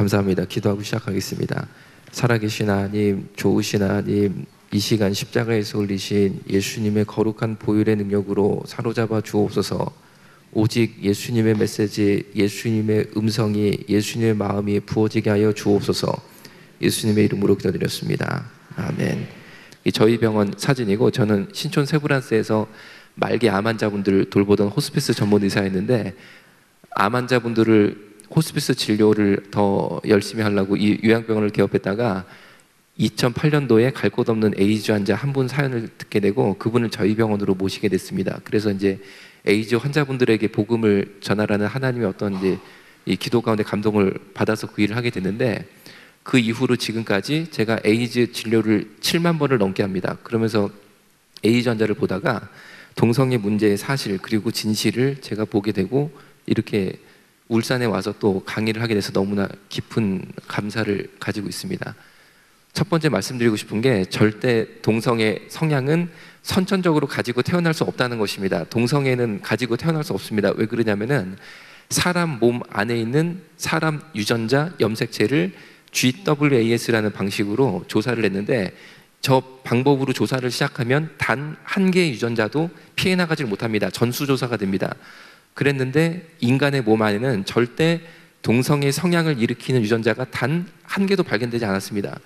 감사합니다. 기도하고 시작하겠습니다. 살아계신 하나님, 좋으신 하나님, 이 시간 십자가에서 흘리신 예수님의 거룩한 보혈의 능력으로 사로잡아 주옵소서. 오직 예수님의 메시지, 예수님의 음성이, 예수님의 마음이 부어지게 하여 주옵소서. 예수님의 이름으로 기도드렸습니다. 아멘. 저희 병원 사진이고, 저는 신촌 세브란스에서 말기 암 환자분들을 돌보던 호스피스 전문 의사였는데, 암 환자분들을 호스피스 진료를 더 열심히 하려고 이 요양병원을 개업했다가 2008년도에 갈 곳 없는 에이즈 환자 한 분 사연을 듣게 되고, 그분을 저희 병원으로 모시게 됐습니다. 그래서 이제 에이즈 환자분들에게 복음을 전하라는 하나님의 어떤 이제 이 기도 가운데 감동을 받아서 그 일을 하게 됐는데, 그 이후로 지금까지 제가 에이즈 진료를 7만 번을 넘게 합니다. 그러면서 에이즈 환자를 보다가 동성애 문제의 사실 그리고 진실을 제가 보게 되고, 이렇게 울산에 와서 또 강의를 하게 돼서 너무나 깊은 감사를 가지고 있습니다. 첫 번째 말씀드리고 싶은 게, 절대 동성애 성향은 선천적으로 가지고 태어날 수 없다는 것입니다. 동성애는 가지고 태어날 수 없습니다. 왜 그러냐면은 사람 몸 안에 있는 사람 유전자 염색체를 GWAS라는 방식으로 조사를 했는데, 저 방법으로 조사를 시작하면 단 한 개의 유전자도 피해 나가지 못합니다. 전수조사가 됩니다. 그랬는데 인간의 몸 안에는 절대 동성애 성향을 일으키는 유전자가 단 한 개도 발견되지 않았습니다.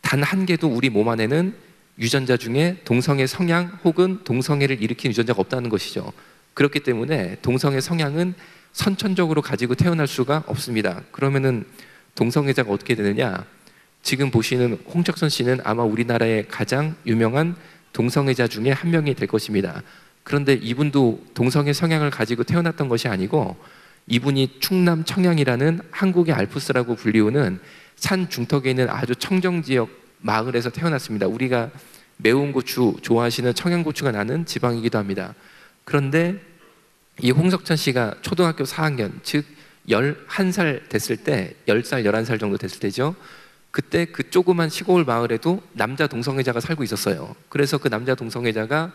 단 한 개도 우리 몸 안에는 유전자 중에 동성애 성향 혹은 동성애를 일으키는 유전자가 없다는 것이죠. 그렇기 때문에 동성애 성향은 선천적으로 가지고 태어날 수가 없습니다. 그러면은 동성애자가 어떻게 되느냐? 지금 보시는 홍석천 씨는 아마 우리나라의 가장 유명한 동성애자 중에 한 명이 될 것입니다. 그런데 이분도 동성애 성향을 가지고 태어났던 것이 아니고, 이분이 충남 청양이라는 한국의 알프스라고 불리우는 산 중턱에 있는 아주 청정지역 마을에서 태어났습니다. 우리가 매운 고추 좋아하시는 청양고추가 나는 지방이기도 합니다. 그런데 이 홍석천 씨가 초등학교 4학년, 즉 11살 됐을 때, 10살, 11살 정도 됐을 때죠. 그때 그 조그만 시골 마을에도 남자 동성애자가 살고 있었어요. 그래서 그 남자 동성애자가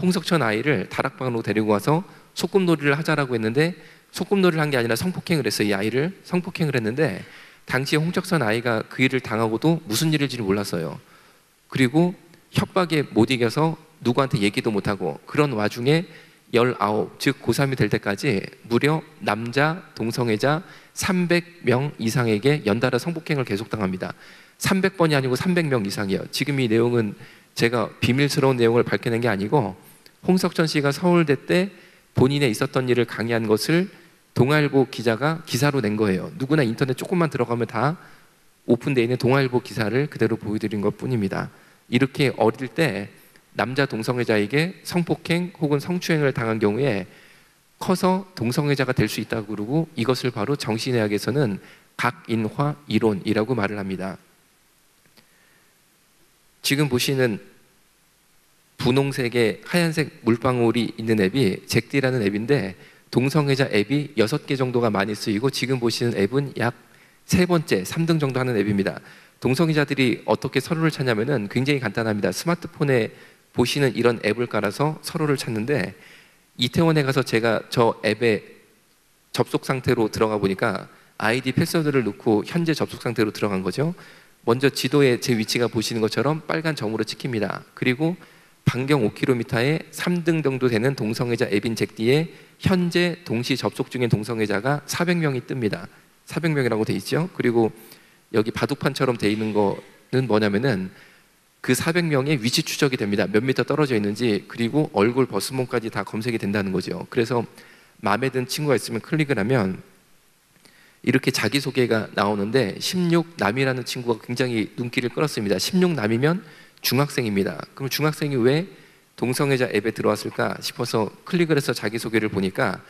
홍석천 아이를 다락방으로 데리고 와서 소꿉놀이를 하자라고 했는데, 소꿉놀이를 한 게 아니라 성폭행을 했어요. 이 아이를 성폭행을 했는데, 당시에 홍석천 아이가 그 일을 당하고도 무슨 일인지를 몰랐어요. 그리고 협박에 못 이겨서 누구한테 얘기도 못하고, 그런 와중에 19, 즉 고3이 될 때까지 무려 남자 동성애자 300명 이상에게 연달아 성폭행을 계속 당합니다. 300번이 아니고 300명 이상이에요. 지금 이 내용은 제가 비밀스러운 내용을 밝혀낸 게 아니고, 홍석천 씨가 서울대 때 본인의 있었던 일을 강의한 것을 동아일보 기자가 기사로 낸 거예요. 누구나 인터넷 조금만 들어가면 다 오픈되어 있는 동아일보 기사를 그대로 보여드린 것 뿐입니다. 이렇게 어릴 때 남자 동성애자에게 성폭행 혹은 성추행을 당한 경우에 커서 동성애자가 될 수 있다고 그러고, 이것을 바로 정신의학에서는 각인화 이론이라고 말을 합니다. 지금 보시는 분홍색의 하얀색 물방울이 있는 앱이 잭디라는 앱인데, 동성애자 앱이 6개 정도가 많이 쓰이고, 지금 보시는 앱은 약 3번째, 3등 정도 하는 앱입니다. 동성애자들이 어떻게 서로를 찾냐면은 굉장히 간단합니다. 스마트폰에 보시는 이런 앱을 깔아서 서로를 찾는데, 이태원에 가서 제가 저 앱에 접속 상태로 들어가 보니까 아이디 패스워드를 넣고 현재 접속 상태로 들어간 거죠. 먼저 지도에 제 위치가 보시는 것처럼 빨간 점으로 찍힙니다. 그리고 반경 5km에 3등 정도 되는 동성애자 앱인 잭디에 현재 동시 접속 중인 동성애자가 400명이 뜹니다. 400명이라고 돼 있죠. 그리고 여기 바둑판처럼 돼 있는 거는 뭐냐면은 그 400명의 위치 추적이 됩니다. 몇 미터 떨어져 있는지, 그리고 얼굴 버스몽까지 다 검색이 된다는 거죠. 그래서 마음에 든 친구가 있으면 클릭을 하면 이렇게 자기소개가 나오는데, 16남이라는 친구가 굉장히 눈길을 끌었습니다. 16남이면 중학생입니다. 그럼 중학생이 왜 동성애자 앱에 들어왔을까 싶어서 클릭을 해서 자기소개를 보니까,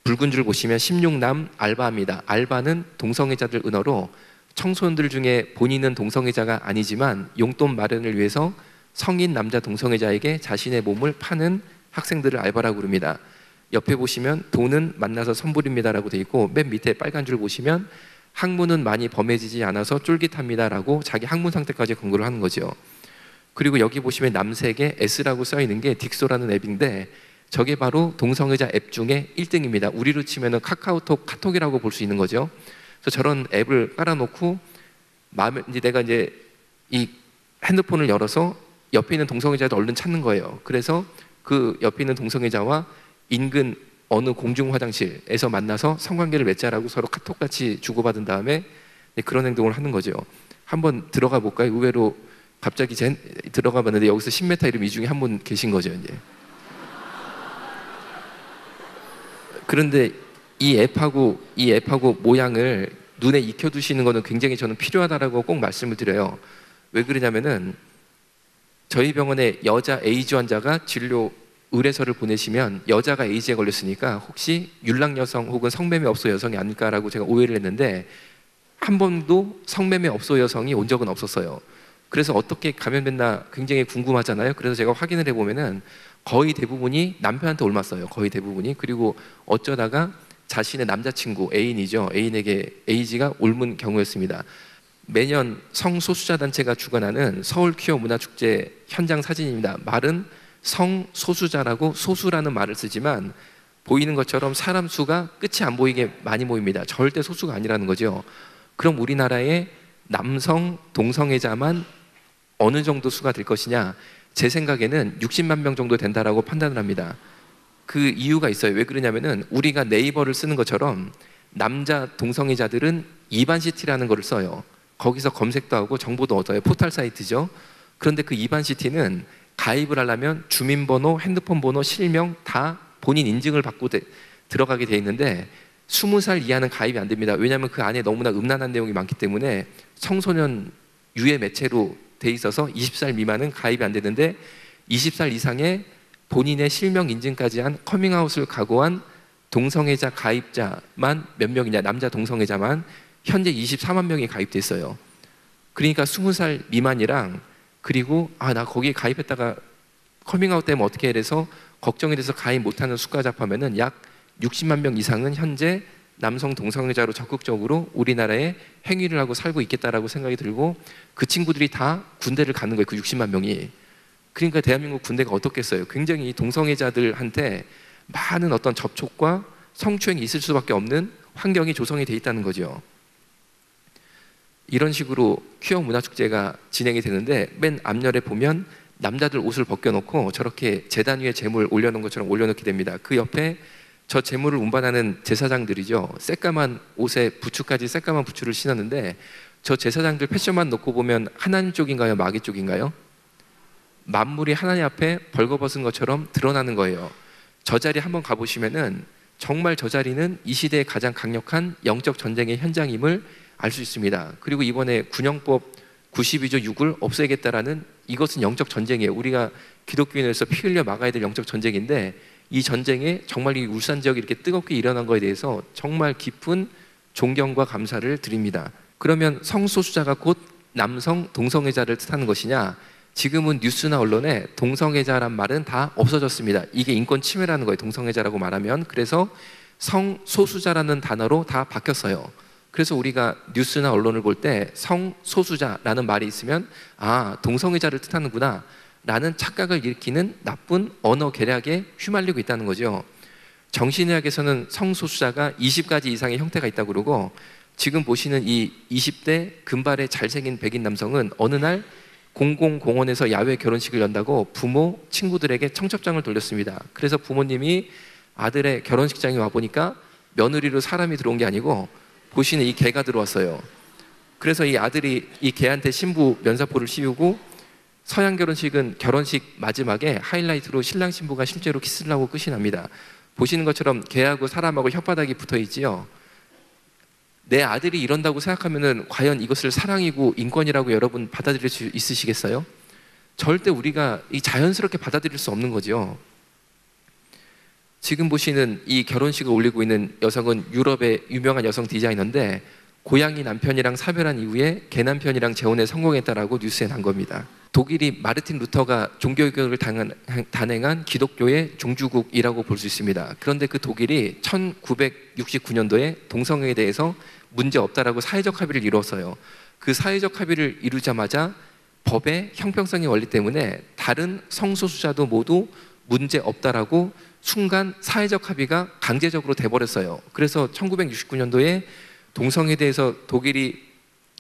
붉은 줄 보시면 16남 알바입니다. 알바는 동성애자들 은어로 청소년들 중에 본인은 동성애자가 아니지만 용돈 마련을 위해서 성인 남자 동성애자에게 자신의 몸을 파는 학생들을 알바라고 부릅니다. 옆에 보시면 돈은 만나서 선불입니다라고 돼 있고, 맨 밑에 빨간 줄 보시면 학문은 많이 범해지지 않아서 쫄깃합니다라고 자기 학문 상태까지 권고를 하는 거죠. 그리고 여기 보시면 남색에 S라고 써 있는 게 딕소라는 앱인데, 저게 바로 동성애자 앱 중에 1등입니다. 우리로 치면 카카오톡, 카톡이라고 볼 수 있는 거죠. 그래서 저런 앱을 깔아놓고 마음에 이제 내가 이제 이 핸드폰을 열어서 옆에 있는 동성애자를 얼른 찾는 거예요. 그래서 그 옆에 있는 동성애자와 인근 어느 공중 화장실에서 만나서 성관계를 맺자라고 서로 카톡같이 주고받은 다음에 그런 행동을 하는 거죠. 한번 들어가 볼까요? 의외로 갑자기 들어가 봤는데 여기서 10m 이름 이 중에 한 분 계신 거죠, 이제. 그런데 이 앱하고 모양을 눈에 익혀두시는 거는 굉장히 저는 필요하다라고 꼭 말씀을 드려요. 왜 그러냐면은 저희 병원에 여자 에이즈 환자가 진료 의뢰서를 보내시면 여자가 에이즈에 걸렸으니까 혹시 율락 여성 혹은 성매매 업소 여성이 아닐까라고 제가 오해를 했는데 한 번도 성매매 업소 여성이 온 적은 없었어요. 그래서 어떻게 감염됐나 굉장히 궁금하잖아요. 그래서 제가 확인을 해보면은 거의 대부분이 남편한테 옮았어요. 거의 대부분이. 그리고 어쩌다가 자신의 남자친구, 애인이죠. 애인에게 에이즈가 옮은 경우였습니다. 매년 성소수자 단체가 주관하는 서울 퀴어 문화축제 현장 사진입니다. 말은 성소수자라고 소수라는 말을 쓰지만 보이는 것처럼 사람 수가 끝이 안 보이게 많이 모입니다. 절대 소수가 아니라는 거죠. 그럼 우리나라의 남성 동성애자만 어느 정도 수가 될 것이냐? 제 생각에는 60만 명 정도 된다라고 판단을 합니다. 그 이유가 있어요. 왜 그러냐면은 우리가 네이버를 쓰는 것처럼 남자 동성애자들은 이반시티라는 거를 써요. 거기서 검색도 하고 정보도 얻어요. 포털 사이트죠. 그런데 그 이반시티는 가입을 하려면 주민번호, 핸드폰 번호, 실명 다 본인 인증을 받고 들어가게 돼 있는데 20살 이하는 가입이 안 됩니다. 왜냐하면 그 안에 너무나 음란한 내용이 많기 때문에 청소년 유해 매체로 돼 있어서 20살 미만은 가입이 안 되는데 20살 이상의 본인의 실명 인증까지 한 커밍아웃을 각오한 동성애자 가입자만 몇 명이냐, 남자 동성애자만 현재 24만 명이 가입돼 있어요. 그러니까 20살 미만이랑 그리고 나 거기에 가입했다가 커밍아웃 되면 어떻게 해서 걱정이 돼서 가입 못하는 수가 잡하면은 약 60만 명 이상은 현재 남성 동성애자로 적극적으로 우리나라에 행위를 하고 살고 있겠다라고 생각이 들고 그 친구들이 다 군대를 가는 거예요. 그 60만 명이. 그러니까 대한민국 군대가 어떻겠어요? 굉장히 동성애자들한테 많은 어떤 접촉과 성추행이 있을 수밖에 없는 환경이 조성이 돼 있다는 거죠. 이런 식으로 퀴어 문화축제가 진행이 되는데 맨 앞열에 보면 남자들 옷을 벗겨놓고 저렇게 제단 위에 재물 올려놓은 것처럼 올려놓게 됩니다. 그 옆에 저 재물을 운반하는 제사장들이죠. 새까만 옷에 부츠까지 새까만 부츠를 신었는데 저 제사장들 패션만 놓고 보면 하나님 쪽인가요? 마귀 쪽인가요? 만물이 하나님 앞에 벌거벗은 것처럼 드러나는 거예요. 저 자리 한번 가보시면은 정말 저 자리는 이 시대의 가장 강력한 영적 전쟁의 현장임을 알 수 있습니다. 그리고 이번에 군영법 92조 6을 없애겠다라는 이것은 영적 전쟁이에요. 우리가 기독교인으로서 피 흘려 막아야 될 영적 전쟁인데 이 전쟁에 정말 이 울산 지역이 이렇게 뜨겁게 일어난 거에 대해서 정말 깊은 존경과 감사를 드립니다. 그러면 성소수자가 곧 남성 동성애자를 뜻하는 것이냐? 지금은 뉴스나 언론에 동성애자란 말은 다 없어졌습니다. 이게 인권 침해라는 거예요. 동성애자라고 말하면. 그래서 성소수자라는 단어로 다 바뀌었어요. 그래서 우리가 뉴스나 언론을 볼 때 성소수자라는 말이 있으면 동성애자를 뜻하는구나 라는 착각을 일으키는 나쁜 언어 계략에 휘말리고 있다는 거죠. 정신의학에서는 성소수자가 20가지 이상의 형태가 있다고 그러고 지금 보시는 이 20대 금발의 잘생긴 백인 남성은 어느 날 공공공원에서 야외 결혼식을 연다고 부모, 친구들에게 청첩장을 돌렸습니다. 그래서 부모님이 아들의 결혼식장에 와보니까 며느리로 사람이 들어온 게 아니고 보시는 이 개가 들어왔어요. 그래서 이 아들이 이 개한테 신부 면사포를 씌우고 서양 결혼식은 결혼식 마지막에 하이라이트로 신랑 신부가 실제로 키스를 하고 끝이 납니다. 보시는 것처럼 개하고 사람하고 혓바닥이 붙어 있지요. 내 아들이 이런다고 생각하면은 과연 이것을 사랑이고 인권이라고 여러분 받아들일 수 있으시겠어요? 절대 우리가 이 자연스럽게 받아들일 수 없는 거죠. 지금 보시는 이 결혼식을 올리고 있는 여성은 유럽의 유명한 여성 디자이너인데 고양이 남편이랑 사별한 이후에 개 남편이랑 재혼에 성공했다라고 뉴스에 난 겁니다. 독일이 마르틴 루터가 종교개혁을 단행한 기독교의 종주국이라고 볼 수 있습니다. 그런데 그 독일이 1969년도에 동성애에 대해서 문제 없다라고 사회적 합의를 이루었어요. 그 사회적 합의를 이루자마자 법의 형평성의 원리 때문에 다른 성소수자도 모두 문제 없다라고 순간 사회적 합의가 강제적으로 돼버렸어요. 그래서 1969년도에 동성애에 대해서 독일이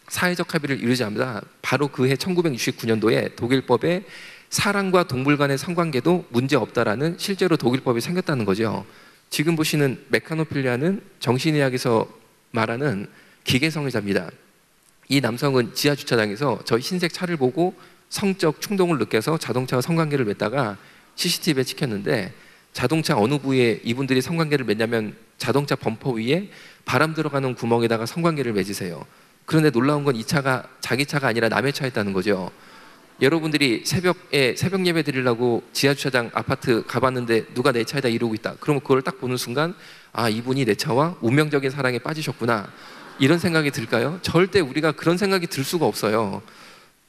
사회적 합의를 이루자마자 바로 그 해 1969년도에 독일법에 사람과 동물 간의 성관계도 문제 없다라는 실제로 독일법이 생겼다는 거죠. 지금 보시는 메카노필리아는 정신의학에서 말하는 기계성애자입니다. 이 남성은 지하 주차장에서 저 흰색 차를 보고 성적 충동을 느껴서 자동차와 성관계를 맺다가 CCTV에 찍혔는데, 자동차 어느 부위에 이분들이 성관계를 맺냐면 자동차 범퍼 위에 바람 들어가는 구멍에다가 성관계를 맺으세요. 그런데 놀라운 건 이 차가 자기 차가 아니라 남의 차였다는 거죠. 여러분들이 새벽에 새벽 예배 드리려고 지하 주차장 아파트 가봤는데 누가 내 차에다 이러고 있다. 그러면 그걸 딱 보는 순간 아, 이분이 내 차와 운명적인 사랑에 빠지셨구나, 이런 생각이 들까요? 절대 우리가 그런 생각이 들 수가 없어요.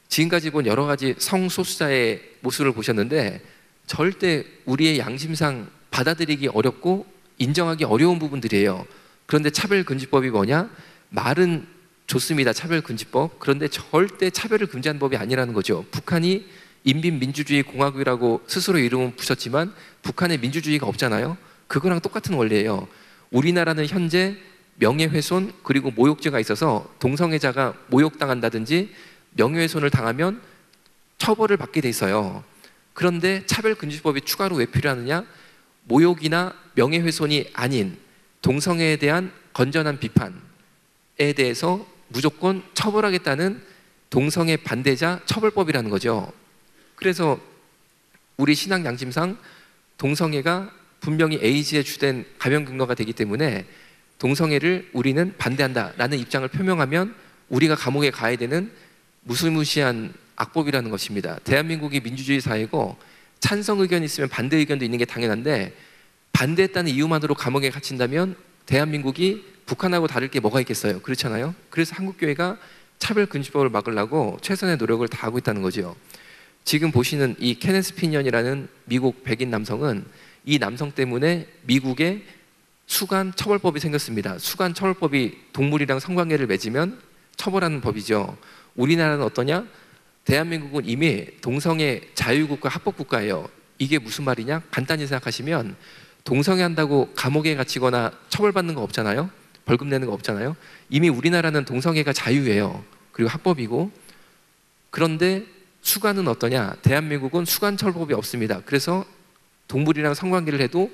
지금까지 본 여러 가지 성소수자의 모습을 보셨는데 절대 우리의 양심상 받아들이기 어렵고 인정하기 어려운 부분들이에요. 그런데 차별금지법이 뭐냐? 말은 좋습니다, 차별금지법. 그런데 절대 차별을 금지하는 법이 아니라는 거죠. 북한이 인민민주주의 공화국이라고 스스로 이름은 붙였지만 북한에 민주주의가 없잖아요. 그거랑 똑같은 원리예요. 우리나라는 현재 명예훼손 그리고 모욕죄가 있어서 동성애자가 모욕당한다든지 명예훼손을 당하면 처벌을 받게 돼 있어요. 그런데 차별금지법이 추가로 왜 필요하느냐? 모욕이나 명예훼손이 아닌 동성애에 대한 건전한 비판에 대해서 무조건 처벌하겠다는 동성애 반대자 처벌법이라는 거죠. 그래서 우리 신앙 양심상 동성애가 분명히 에이즈의 주된 감염 경로가 되기 때문에 동성애를 우리는 반대한다라는 입장을 표명하면 우리가 감옥에 가야 되는 무시무시한 악법이라는 것입니다. 대한민국이 민주주의 사회고 찬성 의견이 있으면 반대 의견도 있는 게 당연한데, 반대했다는 이유만으로 감옥에 갇힌다면 대한민국이 북한하고 다를 게 뭐가 있겠어요? 그렇잖아요. 그래서 한국교회가 차별금지법을 막으려고 최선의 노력을 다하고 있다는 거죠. 지금 보시는 이 케네스 피니언이라는 미국 백인 남성은 이 남성 때문에 미국에 수간 처벌법이 생겼습니다. 수간 처벌법이 동물이랑 성관계를 맺으면 처벌하는 법이죠. 우리나라는 어떠냐? 대한민국은 이미 동성애 자유국가 합법국가예요. 이게 무슨 말이냐? 간단히 생각하시면 동성애 한다고 감옥에 갇히거나 처벌받는 거 없잖아요. 벌금 내는 거 없잖아요. 이미 우리나라는 동성애가 자유예요. 그리고 합법이고. 그런데 수간은 어떠냐? 대한민국은 수간 처벌법이 없습니다. 그래서 동물이랑 성관계를 해도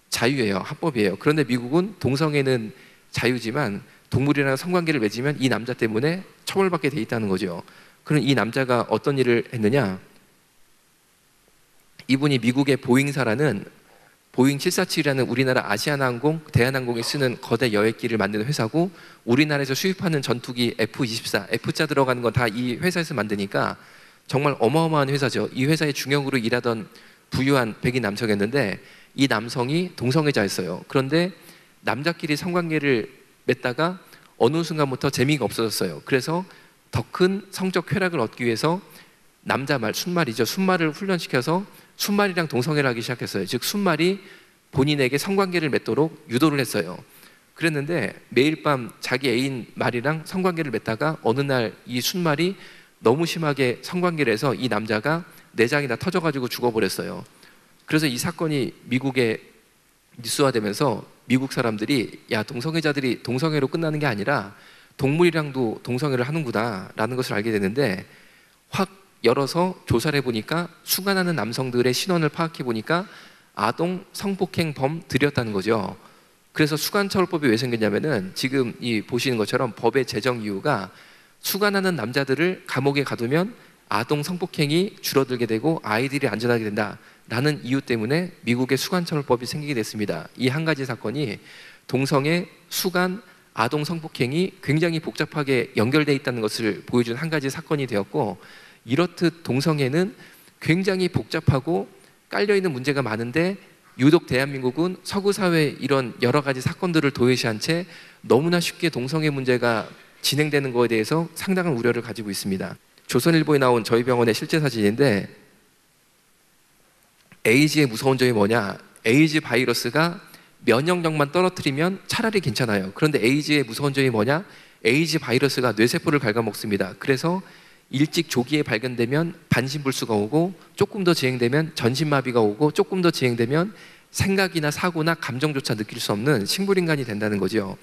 자유예요. 합법이에요. 그런데 미국은 동성애는 자유지만 동물이랑 성관계를 맺으면 이 남자 때문에 처벌받게 돼 있다는 거죠. 그럼 이 남자가 어떤 일을 했느냐? 이분이 미국의 보잉사라는 보잉 747이라는 우리나라 아시아나항공, 대한항공이 쓰는 거대 여객기를 만드는 회사고, 우리나라에서 수입하는 전투기 F-24, F자 들어가는 건 다 이 회사에서 만드니까 정말 어마어마한 회사죠. 이 회사의 중역으로 일하던 부유한 백인 남성이었는데 이 남성이 동성애자였어요. 그런데 남자끼리 성관계를 맺다가 어느 순간부터 재미가 없어졌어요. 그래서 더 큰 성적 쾌락을 얻기 위해서 남자말, 순말이죠. 순말을 훈련시켜서 순말이랑 동성애를 하기 시작했어요. 즉 순말이 본인에게 성관계를 맺도록 유도를 했어요. 그랬는데 매일 밤 자기 애인 말이랑 성관계를 맺다가 어느 날 이 순말이 너무 심하게 성관계를 해서 이 남자가 내장이 다 터져가지고 죽어버렸어요. 그래서 이 사건이 미국에 뉴스화되면서 미국 사람들이 야, 동성애자들이 동성애로 끝나는 게 아니라 동물이랑도 동성애를 하는구나 라는 것을 알게 됐는데, 확 열어서 조사를 해보니까 수간하는 남성들의 신원을 파악해 보니까 아동 성폭행범들이었다는 거죠. 그래서 수간처벌법이 왜 생겼냐면은 지금 이 보시는 것처럼 법의 제정 이유가 수간하는 남자들을 감옥에 가두면 아동 성폭행이 줄어들게 되고 아이들이 안전하게 된다라는 이유 때문에 미국의 수간처벌법이 생기게 됐습니다. 이 한 가지 사건이 동성애, 수간, 아동 성폭행이 굉장히 복잡하게 연결되어 있다는 것을 보여준 한 가지 사건이 되었고, 이렇듯 동성애는 굉장히 복잡하고 깔려있는 문제가 많은데 유독 대한민국은 서구 사회의 이런 여러 가지 사건들을 도외시한 채 너무나 쉽게 동성애 문제가 진행되는 것에 대해서 상당한 우려를 가지고 있습니다. 조선일보에 나온 저희 병원의 실제 사진인데, 에이즈의 무서운 점이 뭐냐? 에이즈 바이러스가 면역력만 떨어뜨리면 차라리 괜찮아요. 그런데 에이즈의 무서운 점이 뭐냐? 에이즈 바이러스가 뇌세포를 갉아먹습니다. 그래서 일찍 조기에 발견되면 반신불수가 오고, 조금 더 진행되면 전신마비가 오고, 조금 더 진행되면 생각이나 사고나 감정조차 느낄 수 없는 식물인간이 된다는 거죠.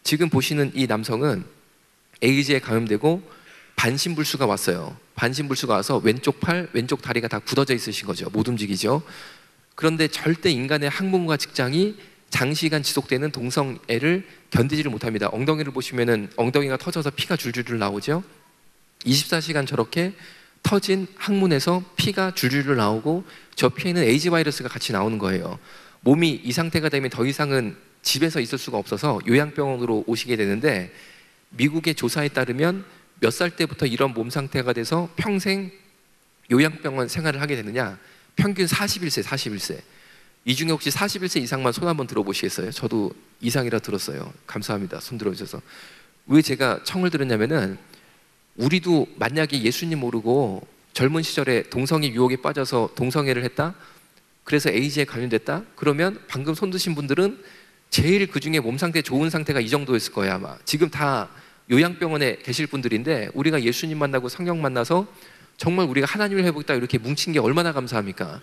지금 보시는 이 남성은 에이즈에 감염되고 반신불수가 왔어요. 반신불수가 와서 왼쪽 팔, 왼쪽 다리가 다 굳어져 있으신 거죠. 못 움직이죠. 그런데 절대 인간의 항문과 직장이 장시간 지속되는 동성애를 견디지를 못합니다. 엉덩이를 보시면은 엉덩이가 터져서 피가 줄줄 나오죠. 24시간 저렇게 터진 항문에서 피가 줄줄 나오고 저 피에는 에이즈 바이러스가 같이 나오는 거예요. 몸이 이 상태가 되면 더 이상은 집에서 있을 수가 없어서 요양병원으로 오시게 되는데, 미국의 조사에 따르면 몇 살 때부터 이런 몸 상태가 돼서 평생 요양병원 생활을 하게 되느냐? 평균 41세. 이 중에 혹시 41세 이상만 손 한번 들어보시겠어요? 저도 이상이라 들었어요. 감사합니다. 손 들어주셔서. 왜 제가 청을 들었냐면은, 우리도 만약에 예수님 모르고 젊은 시절에 동성애 유혹에 빠져서 동성애를 했다? 그래서 에이즈에 감염됐다? 그러면 방금 손 드신 분들은 제일 그 중에 몸 상태 좋은 상태가 이 정도였을 거예요, 아마. 지금 다 요양병원에 계실 분들인데, 우리가 예수님 만나고 성령 만나서 정말 우리가 하나님을 회복했다 이렇게 뭉친 게 얼마나 감사합니까?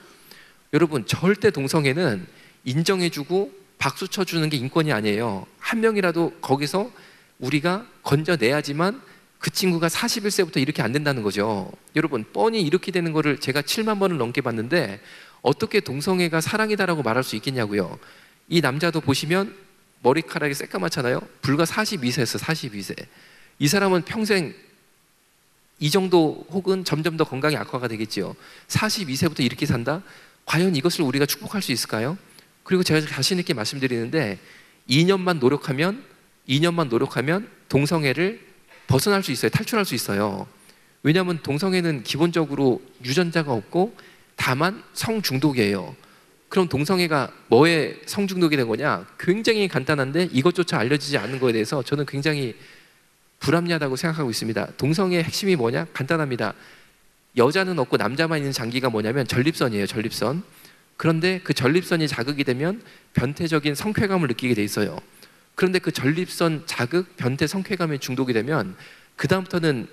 여러분, 절대 동성애는 인정해주고 박수 쳐주는 게 인권이 아니에요. 한 명이라도 거기서 우리가 건져내야지만 그 친구가 41세부터 이렇게 안 된다는 거죠. 여러분, 뻔히 이렇게 되는 거를 제가 7만 번을 넘게 봤는데 어떻게 동성애가 사랑이다라고 말할 수 있겠냐고요. 이 남자도 보시면 머리카락이 새까맣잖아요. 불과 42세였어. 42세. 이 사람은 평생 이 정도 혹은 점점 더 건강이 악화가 되겠지요. 42세부터 이렇게 산다? 과연 이것을 우리가 축복할 수 있을까요? 그리고 제가 자신 있게 말씀드리는데, 2년만 노력하면 동성애를 벗어날 수 있어요. 탈출할 수 있어요. 왜냐하면 동성애는 기본적으로 유전자가 없고 다만 성중독이에요. 그럼 동성애가 뭐에 성중독이 된 거냐? 굉장히 간단한데 이것조차 알려지지 않는 거에 대해서 저는 굉장히 불합리하다고 생각하고 있습니다. 동성애의 핵심이 뭐냐? 간단합니다. 여자는 없고 남자만 있는 장기가 뭐냐면 전립선이에요. 전립선. 그런데 그 전립선이 자극이 되면 변태적인 성쾌감을 느끼게 돼 있어요. 그런데 그 전립선 자극, 변태 성쾌감에 중독이 되면 그 다음부터는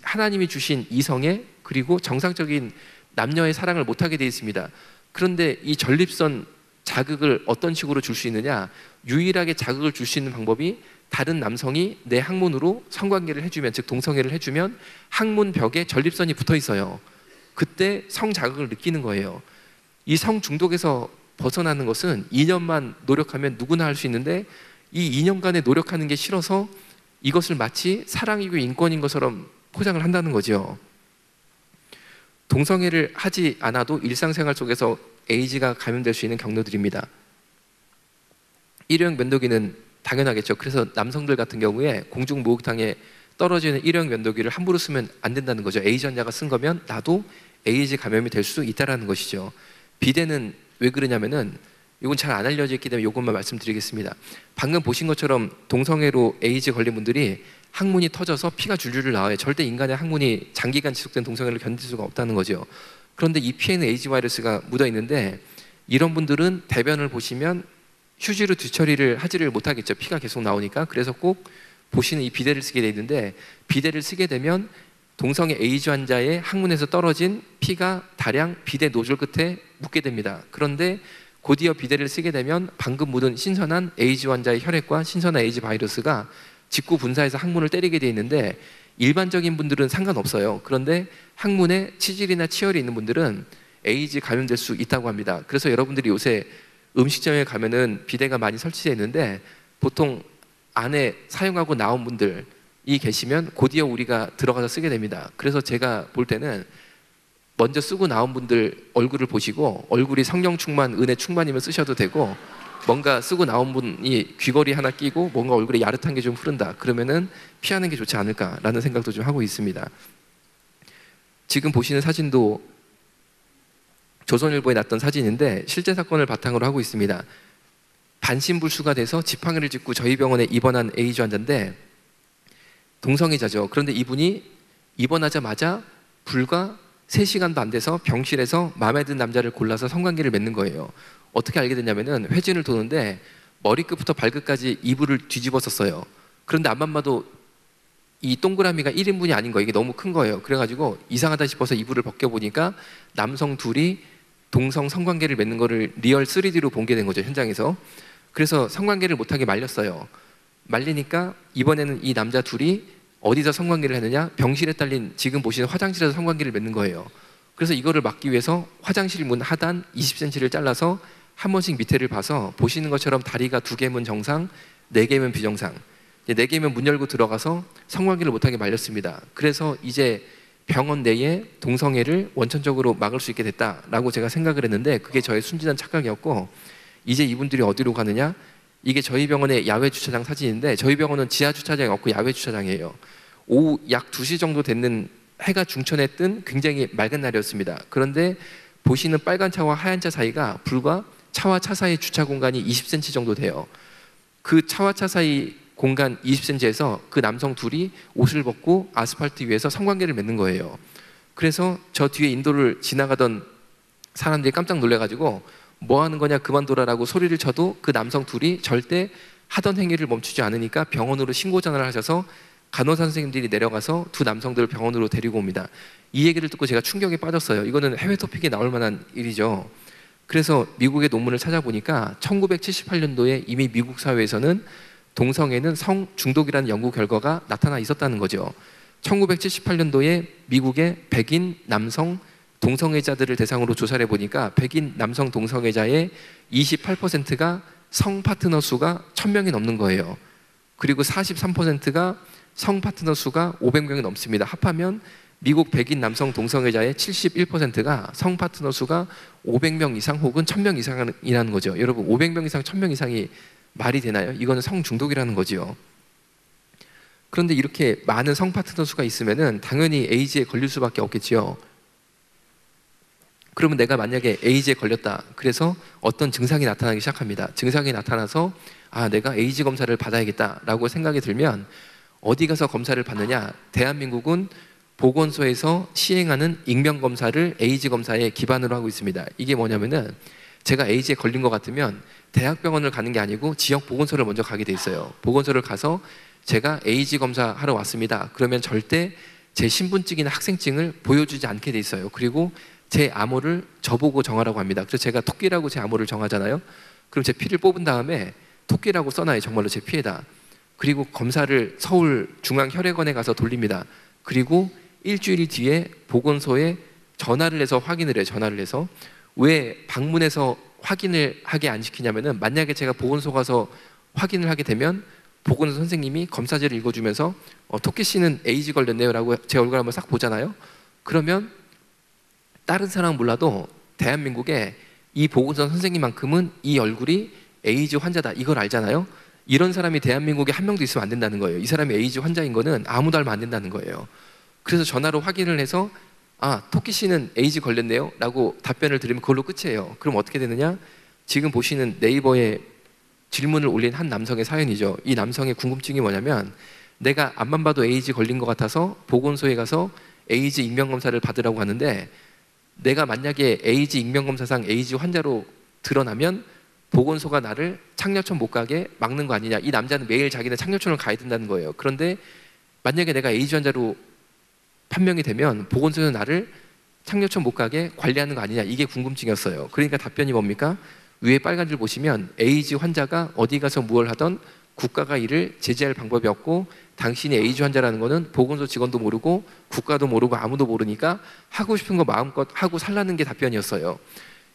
하나님이 주신 이성애 그리고 정상적인 남녀의 사랑을 못하게 돼 있습니다. 그런데 이 전립선 자극을 어떤 식으로 줄 수 있느냐? 유일하게 자극을 줄 수 있는 방법이 다른 남성이 내 항문으로 성관계를 해주면, 즉 동성애를 해주면 항문 벽에 전립선이 붙어 있어요. 그때 성 자극을 느끼는 거예요. 이 성 중독에서 벗어나는 것은 2년만 노력하면 누구나 할 수 있는데, 이 2년간의 노력하는 게 싫어서 이것을 마치 사랑이고 인권인 것처럼 포장을 한다는 거죠. 동성애를 하지 않아도 일상생활 속에서 에이즈가 감염될 수 있는 경로들입니다. 일회용 면도기는 당연하겠죠. 그래서 남성들 같은 경우에 공중 목욕탕에 떨어지는 일회용 면도기를 함부로 쓰면 안 된다는 거죠. 에이즈 환자가 쓴 거면 나도 에이즈 감염이 될 수 있다는 것이죠. 비데는 왜 그러냐면은, 이건 잘 안 알려져 있기 때문에 이것만 말씀드리겠습니다. 방금 보신 것처럼 동성애로 에이즈 걸린 분들이 항문이 터져서 피가 줄줄 나와요. 절대 인간의 항문이 장기간 지속된 동성애를 견딜 수가 없다는 거죠. 그런데 이 피에는 에이즈 바이러스가 묻어 있는데, 이런 분들은 대변을 보시면 휴지로 뒤처리를 하지를 못하겠죠. 피가 계속 나오니까. 그래서 꼭 보시는 이 비데를 쓰게 돼 있는데, 비데를 쓰게 되면 동성애 에이즈 환자의 항문에서 떨어진 피가 다량 비데 노즐 끝에 묻게 됩니다. 그런데 곧이어 비데를 쓰게 되면 방금 묻은 신선한 에이즈 환자의 혈액과 신선한 에이즈 바이러스가 직구 분사해서 항문을 때리게 돼 있는데, 일반적인 분들은 상관없어요. 그런데 항문에 치질이나 치열이 있는 분들은 에이즈 감염될 수 있다고 합니다. 그래서 여러분들이 요새 음식점에 가면은 비데가 많이 설치되어 있는데, 보통 안에 사용하고 나온 분들이 계시면 곧이어 우리가 들어가서 쓰게 됩니다. 그래서 제가 볼 때는 먼저 쓰고 나온 분들 얼굴을 보시고, 얼굴이 성령 충만, 은혜 충만이면 쓰셔도 되고, 뭔가 쓰고 나온 분이 귀걸이 하나 끼고 뭔가 얼굴에 야릇한 게 좀 흐른다, 그러면은 피하는 게 좋지 않을까라는 생각도 좀 하고 있습니다. 지금 보시는 사진도 조선일보에 났던 사진인데 실제 사건을 바탕으로 하고 있습니다. 반신불수가 돼서 지팡이를 짚고 저희 병원에 입원한 에이즈 환자인데, 동성애자죠. 그런데 이분이 입원하자마자 불과 3시간도 안 돼서 병실에서 마음에 든 남자를 골라서 성관계를 맺는 거예요. 어떻게 알게 됐냐면은, 회진을 도는데 머리끝부터 발끝까지 이불을 뒤집었었어요. 그런데 앞만 봐도 이 동그라미가 1인분이 아닌 거예요. 이게 너무 큰 거예요. 그래가지고 이상하다 싶어서 이불을 벗겨보니까 남성 둘이 동성 성관계를 맺는 거를 리얼 3D로 본 게 된 거죠, 현장에서. 그래서 성관계를 못하게 말렸어요. 말리니까 이번에는 이 남자 둘이 어디서 성관계를 했느냐? 병실에 딸린 지금 보시는 화장실에서 성관계를 맺는 거예요. 그래서 이거를 막기 위해서 화장실 문 하단 20cm를 잘라서 한 번씩 밑에를 봐서 보시는 것처럼 다리가 2개면 정상, 4개면 비정상. 4개면 문 열고 들어가서 성관계를 못하게 말렸습니다. 그래서 이제 병원 내에 동성애를 원천적으로 막을 수 있게 됐다라고 제가 생각을 했는데, 그게 저의 순진한 착각이었고, 이제 이분들이 어디로 가느냐? 이게 저희 병원의 야외 주차장 사진인데, 저희 병원은 지하 주차장이 없고 야외 주차장이에요. 오후 약 2시 정도 됐는 해가 중천에 뜬 굉장히 맑은 날이었습니다. 그런데 보시는 빨간 차와 하얀 차 사이가 불과 차와 차 사이 주차 공간이 20cm 정도 돼요. 그 차와 차 사이 공간 20cm에서 그 남성 둘이 옷을 벗고 아스팔트 위에서 성관계를 맺는 거예요. 그래서 저 뒤에 인도를 지나가던 사람들이 깜짝 놀래가지고 뭐 하는 거냐 그만둬라라고 소리를 쳐도 그 남성 둘이 절대 하던 행위를 멈추지 않으니까 병원으로 신고 전화를 하셔서 간호사 선생님들이 내려가서 두 남성들을 병원으로 데리고 옵니다. 이 얘기를 듣고 제가 충격에 빠졌어요. 이거는 해외 토픽에 나올 만한 일이죠. 그래서 미국의 논문을 찾아보니까 1978년도에 이미 미국 사회에서는 동성애는 성 중독이라는 연구 결과가 나타나 있었다는 거죠. 1978년도에 미국의 백인 남성 동성애자들을 대상으로 조사를 해보니까 백인 남성 동성애자의 28%가 성 파트너 수가 1000명이 넘는 거예요. 그리고 43%가 성 파트너 수가 500명이 넘습니다. 합하면 미국 백인 남성 동성애자의 71%가 성 파트너 수가 500명 이상 혹은 1000명 이상이라는 거죠. 여러분 500명 이상 1000명 이상이 말이 되나요? 이거는 성중독이라는 거지요. 그런데 이렇게 많은 성 파트너 수가 있으면은 당연히 에이즈에 걸릴 수밖에 없겠지요. 그러면 내가 만약에 에이즈에 걸렸다. 그래서 어떤 증상이 나타나기 시작합니다. 증상이 나타나서 내가 에이즈 검사를 받아야겠다라고 생각이 들면 어디 가서 검사를 받느냐? 대한민국은 보건소에서 시행하는 익명 검사를 에이즈 검사에 기반으로 하고 있습니다. 이게 뭐냐면은 제가 에이즈에 걸린 것 같으면 대학병원을 가는 게 아니고 지역 보건소를 먼저 가게 돼 있어요. 보건소를 가서 제가 에이즈 검사하러 왔습니다. 그러면 절대 제 신분증이나 학생증을 보여주지 않게 돼 있어요. 그리고 제 암호를 저보고 정하라고 합니다. 그래서 제가 토끼라고 제 암호를 정하잖아요. 그럼 제 피를 뽑은 다음에 토끼라고 써놔요. 정말로 제 피에다. 그리고 검사를 서울 중앙혈액원에 가서 돌립니다. 그리고 일주일 뒤에 보건소에 전화를 해서 확인을 해요. 전화를 해서. 왜 방문해서 확인을 하게 안 시키냐면은 만약에 제가 보건소 가서 확인을 하게 되면 보건소 선생님이 검사지를 읽어주면서 토끼 씨는 에이즈 걸렸네요 라고 제 얼굴 한번 싹 보잖아요. 그러면 다른 사람은 몰라도 대한민국에 이 보건소 선생님만큼은 이 얼굴이 에이즈 환자다 이걸 알잖아요. 이런 사람이 대한민국에 한 명도 있으면 안 된다는 거예요. 이 사람이 에이즈 환자인 거는 아무도 알면 안 된다는 거예요. 그래서 전화로 확인을 해서 토끼 씨는 에이즈 걸렸네요 라고 답변을 드리면 그걸로 끝이에요. 그럼 어떻게 되느냐? 지금 보시는 네이버에 질문을 올린 한 남성의 사연이죠. 이 남성의 궁금증이 뭐냐면 내가 앞만 봐도 에이즈 걸린 것 같아서 보건소에 가서 에이즈 익명검사를 받으라고 하는데 내가 만약에 에이즈 익명검사상 에이즈 환자로 드러나면 보건소가 나를 창녀촌 못 가게 막는 거 아니냐. 이 남자는 매일 자기는 창녀촌을 가야 된다는 거예요. 그런데 만약에 내가 에이즈 환자로 판명이 되면 보건소에서 나를 창녀촌 못 가게 관리하는 거 아니냐. 이게 궁금증이었어요. 그러니까 답변이 뭡니까? 위에 빨간 줄 보시면 에이즈 환자가 어디 가서 무엇을 하던 국가가 이를 제재할 방법이 없고 당신이 에이즈 환자라는 거는 보건소 직원도 모르고 국가도 모르고 아무도 모르니까 하고 싶은 거 마음껏 하고 살라는 게 답변이었어요.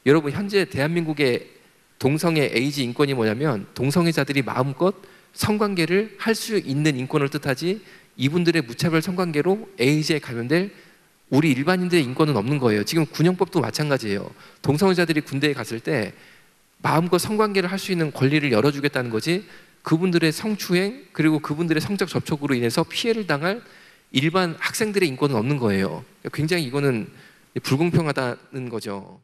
여러분 현재 대한민국의 동성애 에이즈 인권이 뭐냐면 동성애자들이 마음껏 성관계를 할 수 있는 인권을 뜻하지 이분들의 무차별 성관계로 에이즈에 감염될 우리 일반인들의 인권은 없는 거예요. 지금 군형법도 마찬가지예요. 동성애자들이 군대에 갔을 때 마음껏 성관계를 할 수 있는 권리를 열어주겠다는 거지 그분들의 성추행 그리고 그분들의 성적 접촉으로 인해서 피해를 당할 일반 학생들의 인권은 없는 거예요. 굉장히 이거는 불공평하다는 거죠.